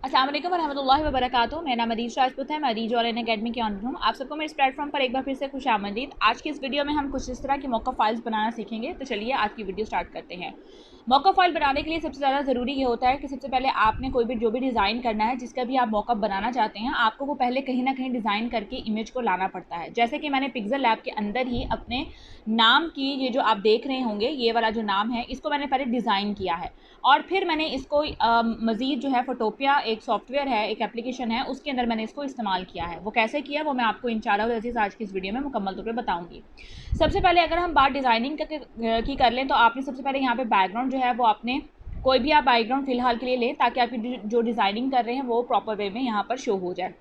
अस्सलाम वालेकुम रहमतुल्लाहि व बरकातुहू। मेरा नाम अदीज राजपूत है। मैं अदीज ऑनलाइन अकेडमी के ऑनर हूँ। आप सबको मेरे इस प्लेटफॉर्म पर एक बार फिर से खुश आमदीद। आज की इस वीडियो में हम कुछ इस तरह की मौका फाइल्स बनाना सीखेंगे। तो चलिए आज की वीडियो स्टार्ट करते हैं। मौका फाइल बनाने के लिए सबसे ज़्यादा ज़रूरी ये होता है कि सबसे पहले आपने कोई भी जो भी डिज़ाइन करना है, जिसका भी आप मौका बनाना चाहते हैं, आपको वो पहले कहीं ना कहीं डिज़ाइन करके इमेज को लाना पड़ता है। जैसे कि मैंने पिक्सल लैब के अंदर ही अपने नाम की ये जो आप देख रहे होंगे, ये वाला जो नाम है, इसको मैंने पहले डिज़ाइन किया है और फिर मैंने इसको मज़ीद जो है फोटोपिया एक सॉफ्टवेयर है, एक एप्लीकेशन है, उसके अंदर मैंने इसको इस्तेमाल किया है। वो कैसे किया वो मैं आपको इंशाअल्लाह अज़ीज़ आज की इस वीडियो में मुकम्मल तौर पे बताऊंगी। सबसे पहले अगर हम बात डिज़ाइनिंग की कर लें तो आपने सबसे पहले यहाँ पे बैकग्राउंड जो है वो आपने कोई भी आप बैकग्राउंड फ़िलहाल के लिए लें ताकि आपकी जो डिज़ाइनिंग कर रहे हैं वो प्रॉपर वे में यहाँ पर शो हो जाए।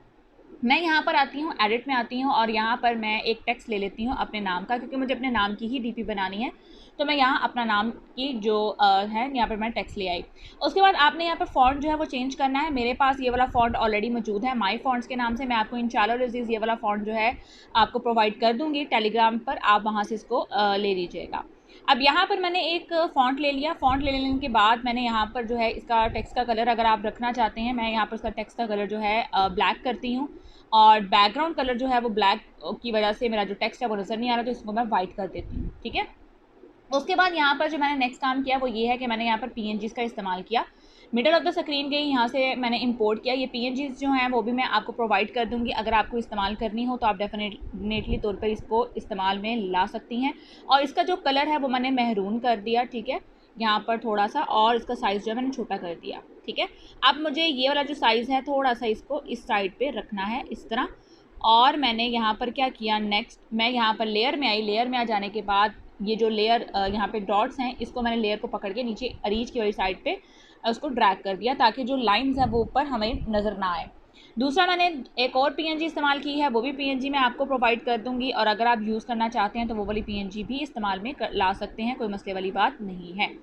मैं यहाँ पर आती हूँ, एडिट में आती हूँ और यहाँ पर मैं एक टेक्स्ट ले लेती हूँ अपने नाम का, क्योंकि मुझे अपने नाम की ही डीपी बनानी है। तो मैं यहाँ अपना नाम की जो है यहाँ पर मैं टेक्स्ट ले आई। उसके बाद आपने यहाँ पर फ़ॉन्ट जो है वो चेंज करना है। मेरे पास ये वाला फ़ॉन्ट ऑलरेडी मौजूद है माई फ़ॉन्ट्स के नाम से। मैं आपको इंशाअल्लाह अज़ीज़ ये वाला फ़ॉन्ट जो है आपको प्रोवाइड कर दूँगी टेलीग्राम पर, आप वहाँ से इसको ले लीजिएगा। अब यहाँ पर मैंने एक फ़ॉन्ट ले लिया। फ़ॉन्ट ले लेने के बाद मैंने यहाँ पर जो है इसका टेक्स्ट का कलर अगर आप रखना चाहते हैं, मैं यहाँ पर इसका टेक्स्ट का कलर जो है ब्लैक करती हूँ और बैकग्राउंड कलर जो है वो ब्लैक की वजह से मेरा जो टेक्स्ट है वो नज़र नहीं आ रहा, तो इसको मैं वाइट कर देती हूँ। ठीक है। उसके बाद यहाँ पर जो मैंने नेक्स्ट काम किया वो ये है कि मैंने यहाँ पर PNGs का इस्तेमाल किया। मिडल ऑफ द स्क्रीन गई, यहाँ से मैंने इंपोर्ट किया। ये PNGs जो हैं वो भी मैं आपको प्रोवाइड कर दूँगी। अगर आपको इस्तेमाल करनी हो तो आप डेफिनेटली तौर पर इसको इस्तेमाल में ला सकती हैं। और इसका जो कलर है वो मैंने महरून कर दिया। ठीक है, यहाँ पर थोड़ा सा, और इसका साइज़ जो है मैंने छोटा कर दिया। ठीक है। अब मुझे ये वाला जो साइज़ है थोड़ा सा इसको इस साइड पर रखना है इस तरह। और मैंने यहाँ पर क्या किया, नेक्स्ट मैं यहाँ पर लेयर में आई। लेयर में आ जाने के बाद ये जो लेयर यहाँ पे डॉट्स हैं, इसको मैंने लेयर को पकड़ के नीचे अरीज की वाली साइड पे उसको ड्रैग कर दिया ताकि जो लाइंस हैं वो ऊपर हमें नज़र ना आए। दूसरा मैंने एक और PNG इस्तेमाल की है, वो भी PNG मैं आपको प्रोवाइड कर दूँगी और अगर आप यूज़ करना चाहते हैं तो वो वाली PNG भी इस्तेमाल में ला सकते हैं, कोई मसले वाली बात नहीं है।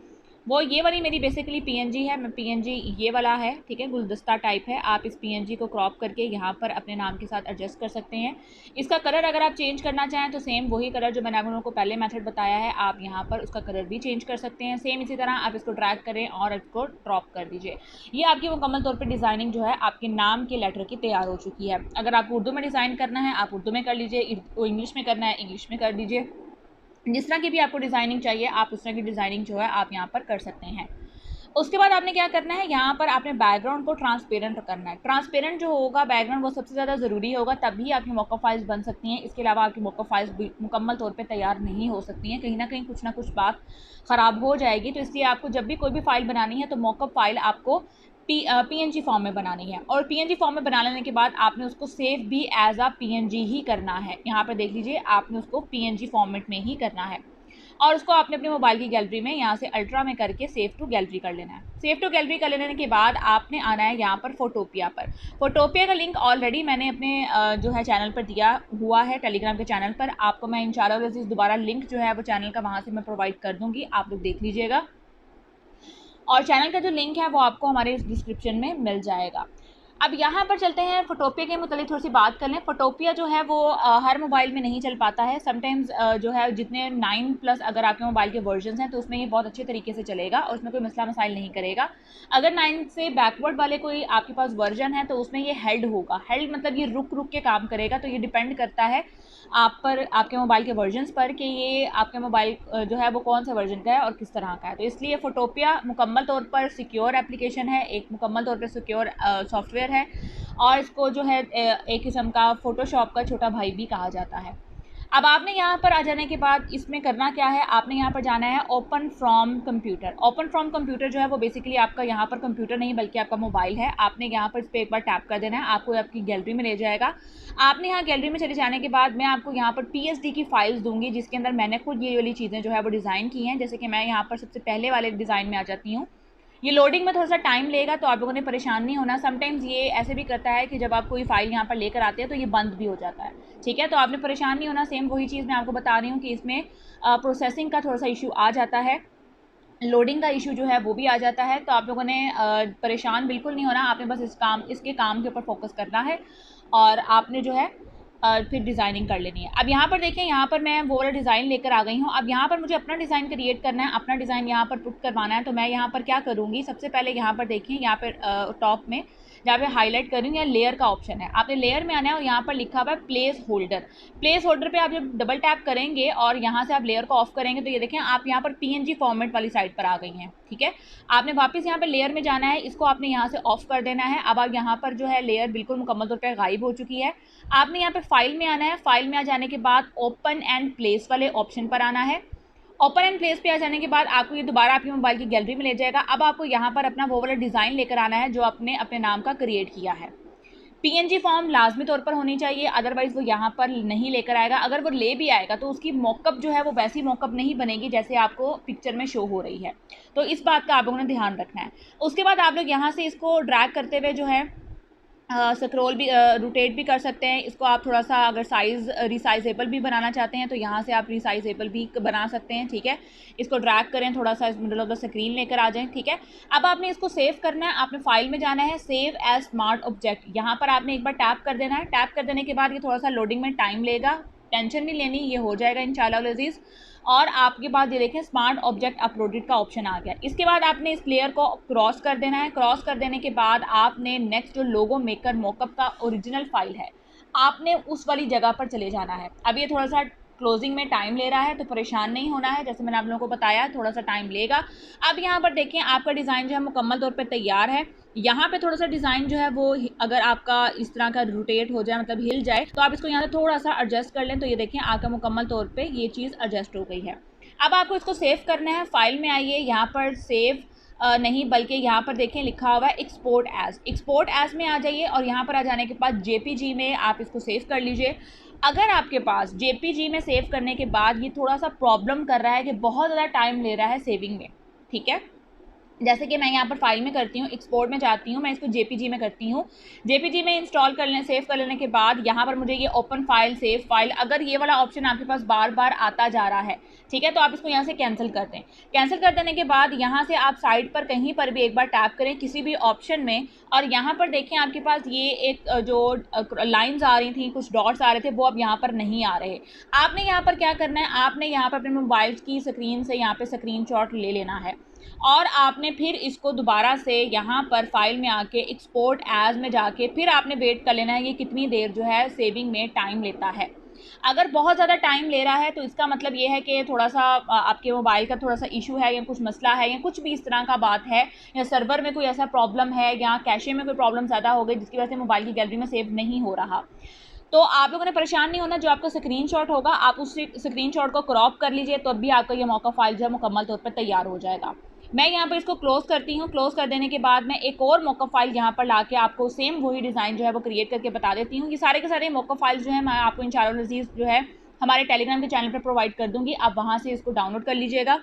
वो ये वाली मेरी बेसिकली PNG है। मैं PNG ये वाला है, ठीक है, गुलदस्ता टाइप है। आप इस PNG को क्रॉप करके यहाँ पर अपने नाम के साथ एडजस्ट कर सकते हैं। इसका कलर अगर आप चेंज करना चाहें तो सेम वही कलर जो मैंने आप लोगों को पहले मेथड बताया है, आप यहाँ पर उसका कलर भी चेंज कर सकते हैं। सेम इसी तरह आप इसको ड्रैग करें और इसको ड्रॉप कर दीजिए। ये आपकी मुकम्मल तौर पर डिज़ाइनिंग जो है आपके नाम के लेटर की तैयार हो चुकी है। अगर आपको उर्दू में डिज़ाइन करना है आप उर्दू में कर लीजिए, इंग्लिश में करना है इंग्लिश में कर दीजिए। जिस तरह की भी आपको डिज़ाइनिंग चाहिए आप उस तरह की डिज़ाइनिंग जो है आप यहाँ पर कर सकते हैं। उसके बाद आपने क्या करना है, यहाँ पर आपने बैकग्राउंड को ट्रांसपेरेंट करना है। ट्रांसपेरेंट जो होगा बैकग्राउंड वो सबसे ज़्यादा ज़रूरी होगा, तभी आपकी मौका फाइल्स बन सकती हैं। इसके अलावा आपकी मौका फाइल्स मुकम्मल तौर पे तैयार नहीं हो सकती हैं, कहीं ना कुछ बात ख़राब हो जाएगी। तो इसलिए आपको जब भी कोई भी फ़ाइल बनानी है तो मौका फ़ाइल आपको PNG फॉर्म में बनानी है और PNG फॉर्म में बना लेने के बाद आपने उसको सेव भी एज आ PNG ही करना है। यहाँ पर देख लीजिए, आपने उसको PNG फॉर्मेट में ही करना है और उसको आपने अपने मोबाइल की गैलरी में यहाँ से अल्ट्रा में करके सेव टू गैलरी कर लेना है। सेव टू गैलरी कर लेने के बाद आपने आना है यहाँ पर फोटोपिया पर। फोटोपिया का लिंक ऑलरेडी मैंने अपने जो है चैनल पर दिया हुआ है, टेलीग्राम के चैनल पर। आपको मैं इंशाअल्लाह अज़ीज़ दोबारा लिंक जो है वो चैनल का वहाँ से मैं प्रोवाइड कर दूँगी, आप लोग देख लीजिएगा। और चैनल का जो लिंक है वो आपको हमारे इस डिस्क्रिप्शन में मिल जाएगा। अब यहाँ पर चलते हैं, फोटोपिया के मुतालिक थोड़ी सी बात कर लें। फोटोपिया जो है वो हर मोबाइल में नहीं चल पाता है। समटाइम्स जो है जितने 9+ अगर आपके मोबाइल के वर्जन हैं तो उसमें ये बहुत अच्छे तरीके से चलेगा और उसमें कोई मसला मसाइल नहीं करेगा। अगर 9 से बैकवर्ड वाले कोई आपके पास वर्जन है तो उसमें ये हेल्ड होगा। हेल्ड मतलब ये रुक रुक के काम करेगा। तो ये डिपेंड करता है आप पर, आपके मोबाइल के वर्जन्स पर, कि ये आपके मोबाइल जो है वो कौन से वर्जन का है और किस तरह का है। तो इसलिए फोटोपिया मुकम्मल तौर पर सिक्योर एप्लीकेशन है, एक मुकम्मल तौर पर सिक्योर सॉफ्टवेयर है और इसको जो है एक किस्म का फ़ोटोशॉप का छोटा भाई भी कहा जाता है। अब आपने यहाँ पर आ जाने के बाद इसमें करना क्या है, आपने यहाँ पर जाना है open from computer. Open from computer जो है वो बेसिकली आपका यहाँ पर कंप्यूटर नहीं बल्कि आपका मोबाइल है। आपने यहाँ पर इस पर एक बार टैप कर देना है, आपको आपकी गैलरी में ले जाएगा। आपने यहाँ गैलरी में चले जाने के बाद मैं आपको यहाँ पर PSD की फाइल्स दूंगी जिसके अंदर मैंने खुद ये वाली चीज़ें जो है वो डिज़ाइन की हैं। जैसे कि मैं यहाँ पर सबसे पहले वाले डिज़ाइन में आ जाती हूँ। ये लोडिंग में थोड़ा सा टाइम लेगा तो आप लोगों ने परेशान नहीं होना। समटाइम्स ये ऐसे भी करता है कि जब आप कोई फाइल यहाँ पर लेकर आते हैं तो ये बंद भी हो जाता है। ठीक है, तो आपने परेशान नहीं होना। सेम वही चीज़ मैं आपको बता रही हूँ कि इसमें प्रोसेसिंग का थोड़ा सा इशू आ जाता है, लोडिंग का इशू जो है वो भी आ जाता है। तो आप लोगों ने परेशान बिल्कुल नहीं होना। आपने बस इसके काम के ऊपर फोकस करना है और आपने जो है फिर डिज़ाइनिंग कर लेनी है। अब यहाँ पर देखें, यहाँ पर मैं वो वाला डिज़ाइन लेकर आ गई हूँ। अब यहाँ पर मुझे अपना डिज़ाइन क्रिएट करना है, अपना डिज़ाइन यहाँ पर पुट करवाना है। तो मैं यहाँ पर क्या करूँगी, सबसे पहले यहाँ पर देखें, यहाँ पर टॉप में जहाँ पे हाईलाइट कर रही हूँ, यहाँ लेयर का ऑप्शन है। आपने लेयर में आना है और यहाँ पर लिखा हुआ है प्लेस होल्डर। प्लेस होल्डर पे आप जब डबल टैप करेंगे और यहाँ से आप लेयर को ऑफ करेंगे तो ये देखें आप यहाँ पर PNG फॉर्मेट वाली साइड पर आ गई हैं। ठीक है, आपने वापस यहाँ पर लेयर में जाना है, इसको आपने यहाँ से ऑफ कर देना है। अब आप यहाँ पर जो है लेयर बिल्कुल मुकम्मल तौर पर गायब हो चुकी है। आपने यहाँ पे फाइल में आना है, फाइल में आ जाने के बाद ओपन एंड प्लेस वाले ऑप्शन पर आना है। ओपन एंड प्लेस पे आ जाने के बाद आपको ये दोबारा आपकी मोबाइल की गैलरी में ले जाएगा। अब आपको यहाँ पर अपना वो वाला डिज़ाइन लेकर आना है जो आपने अपने नाम का क्रिएट किया है। PNG फॉर्म लाजमी तौर पर होनी चाहिए, अदरवाइज़ वो यहाँ पर नहीं लेकर आएगा। अगर वो ले भी आएगा तो उसकी मॉकअप जो है वो वैसी मॉकअप नहीं बनेगी जैसे आपको पिक्चर में शो हो रही है। तो इस बात का आप लोगों ने ध्यान रखना है। उसके बाद आप लोग यहाँ से इसको ड्रैग करते हुए जो है स्क्रॉल भी रोटेट भी कर सकते हैं। इसको आप थोड़ा सा अगर साइज़ रिसाइजेबल भी बनाना चाहते हैं तो यहाँ से आप रिसाइजेबल भी बना सकते हैं। ठीक है, इसको ड्रैग करें, थोड़ा सा इस मिडल ऑफ द स्क्रीन लेकर आ जाएं। ठीक है, अब आपने इसको सेव करना है। आपने फाइल में जाना है, सेव एज स्मार्ट ऑब्जेक्ट, यहाँ पर आपने एक बार टैप कर देना है। टैप कर देने के बाद ये थोड़ा सा लोडिंग में टाइम लेगा, टेंशन नहीं लेनी, ये हो जाएगा इंशाल्लाह अज़ीज़। और आपके पास ये देखें स्मार्ट ऑब्जेक्ट अपलोडेड का ऑप्शन आ गया। इसके बाद आपने इस लेयर को क्रॉस कर देना है। क्रॉस कर देने के बाद आपने नेक्स्ट जो लोगो मेकर मॉकअप का ओरिजिनल फाइल है, आपने उस वाली जगह पर चले जाना है। अब ये थोड़ा सा क्लोजिंग में टाइम ले रहा है तो परेशान नहीं होना है, जैसे मैंने आप लोगों को बताया थोड़ा सा टाइम लेगा। अब यहाँ पर देखें आपका डिज़ाइन जो है मुकम्मल तौर पे तैयार है। यहाँ पे थोड़ा सा डिज़ाइन जो है वो अगर आपका इस तरह का रोटेट हो जाए, मतलब हिल जाए, तो आप इसको यहाँ से थोड़ा सा एडजस्ट कर लें। तो ये देखें आपका मुकम्मल तौर पे ये चीज़ एडजस्ट हो गई है। अब आपको इसको सेव करना है। फाइल में आइए, यहाँ पर सेव नहीं बल्कि यहाँ पर देखें लिखा हुआ है एक्सपोर्ट एज। एक्सपोर्ट एज में आ जाइए और यहाँ पर आ जाने के बाद JPG में आप इसको सेव कर लीजिए। अगर आपके पास JPG में सेव करने के बाद ये थोड़ा सा प्रॉब्लम कर रहा है कि बहुत ज़्यादा टाइम ले रहा है सेविंग में, ठीक है, जैसे कि मैं यहाँ पर फाइल में करती हूँ, एक्सपोर्ट में जाती हूँ, मैं इसको JPG में करती हूँ। JPG में इंस्टॉल कर लें, सेव कर लेने के बाद यहाँ पर मुझे ये ओपन फाइल, सेव फाइल, अगर ये वाला ऑप्शन आपके पास बार बार आता जा रहा है, ठीक है, तो आप इसको यहाँ से कैंसिल कर दें। कैंसिल कर देने के बाद यहाँ से आप साइड पर कहीं पर भी एक बार टैप करें किसी भी ऑप्शन में, और यहाँ पर देखें आपके पास ये एक जो लाइन्स आ रही थी, कुछ डॉट्स आ रहे थे, वो अब यहाँ पर नहीं आ रहे। आपने यहाँ पर क्या करना है, आपने यहाँ पर अपने मोबाइल की स्क्रीन से यहाँ पर स्क्रीनशॉट ले लेना है और आपने फिर इसको दोबारा से यहाँ पर फाइल में आके एक्सपोर्ट एज में जाके फिर आपने वेट कर लेना है ये कितनी देर जो है सेविंग में टाइम लेता है। अगर बहुत ज़्यादा टाइम ले रहा है तो इसका मतलब ये है कि थोड़ा सा आपके मोबाइल का थोड़ा सा इशू है या कुछ मसला है या कुछ भी इस तरह का बात है, या सर्वर में कोई ऐसा प्रॉब्लम है या कैशे में कोई प्रॉब्लम ज़्यादा हो गई जिसकी वजह से मोबाइल की गैलरी में सेव नहीं हो रहा। तो आप लोगों ने परेशान नहीं होना, जो आपका स्क्रीनशॉट होगा आप उस स्क्रीनशॉट को क्रॉप कर लीजिए, तो अभी आपका ये मौका फाइल जो है मुकम्मल तौर पर तैयार हो जाएगा। मैं यहाँ पर इसको क्लोज़ करती हूँ। क्लोज़ कर देने के बाद मैं एक और मौका फाइल यहाँ पर लाके आपको सेम वही डिज़ाइन जो है वो क्रिएट करके बता देती हूँ। ये सारे के सारे मौका फाइल जो है मैं आपको इंशाअल्लाह अज़ीज़ जो है हमारे टेलीग्राम के चैनल पर प्रोवाइड कर दूँगी, आप वहाँ से इसको डाउनलोड कर लीजिएगा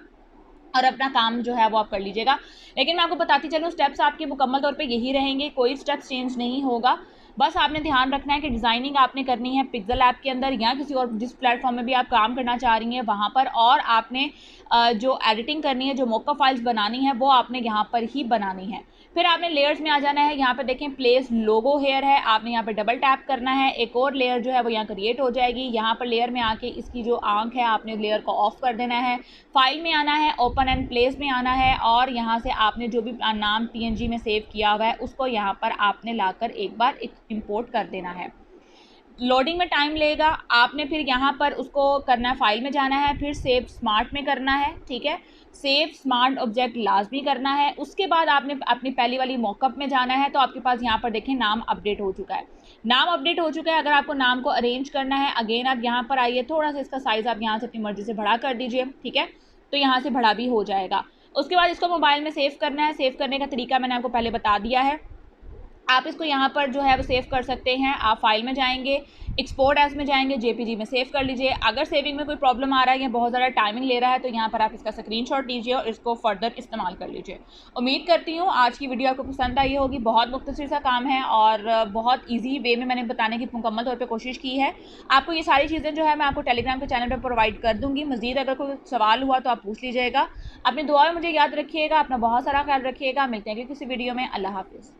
और अपना काम जो है वो आप कर लीजिएगा। लेकिन मैं आपको बताती चलूँ स्टेप्स आपके मुकम्मल तौर पे यही रहेंगे, कोई स्टेप्स चेंज नहीं होगा। बस आपने ध्यान रखना है कि डिज़ाइनिंग आपने करनी है पिक्सेल ऐप के अंदर या किसी और जिस प्लेटफॉर्म में भी आप काम करना चाह रही हैं वहाँ पर, और आपने जो एडिटिंग करनी है, जो मौका फाइल्स बनानी है, वो आपने यहाँ पर ही बनानी है। फिर आपने लेयर्स में आ जाना है। यहाँ पर देखें प्लेस लोगो हेयर है, आपने यहाँ पर डबल टैप करना है, एक और लेयर जो है वो यहाँ क्रिएट हो जाएगी। यहाँ पर लेयर में आके इसकी जो आंख है आपने लेयर को ऑफ कर देना है। फाइल में आना है, ओपन एंड प्लेस में आना है और यहाँ से आपने जो भी नाम PNG में सेव किया हुआ है उसको यहाँ पर आपने लाकर एक बार इंपोर्ट कर देना है। लोडिंग में टाइम लेगा, आपने फिर यहाँ पर उसको करना है, फाइल में जाना है, फिर सेव स्मार्ट में करना है, ठीक है, सेव स्मार्ट ऑब्जेक्ट लाजमी करना है। उसके बाद आपने अपनी पहली वाली मॉकअप में जाना है। तो आपके पास यहाँ पर देखें नाम अपडेट हो चुका है, नाम अपडेट हो चुका है। अगर आपको नाम को अरेंज करना है, अगेन आप यहाँ पर आइए, थोड़ा सा इसका साइज़ आप यहाँ से अपनी मर्ज़ी से बढ़ा कर दीजिए, ठीक है, तो यहाँ से बढ़ा भी हो जाएगा। उसके बाद इसको मोबाइल में सेव करना है। सेव करने का तरीका मैंने आपको पहले बता दिया है। आप इसको यहाँ पर जो है वो सेव कर सकते हैं। आप फाइल में जाएंगे, एक्सपोर्ट एज में जाएंगे, JPG में सेव कर लीजिए। अगर सेविंग में कोई प्रॉब्लम आ रहा है या बहुत ज़्यादा टाइमिंग ले रहा है तो यहाँ पर आप इसका स्क्रीनशॉट लीजिए और इसको फर्दर इस्तेमाल कर लीजिए। उम्मीद करती हूँ आज की वीडियो आपको पसंद आई होगी। बहुत मुख्तसर सा काम है और बहुत ईजी वे में मैंने बताने की मुकम्मल तौर पर कोशिश की है। आपको ये सारी चीज़ें जो है मैं आपको टेलीग्राम के चैनल पर प्रोवाइड कर दूँगी। मज़ीद अगर कोई सवाल हुआ तो आप पूछ लीजिएगा। अपनी दुआ में मुझे याद रखिएगा, अपना बहुत सारा ख्याल रखिएगा। मिलते हैं किसी वीडियो में। अल्लाह हाफिज़।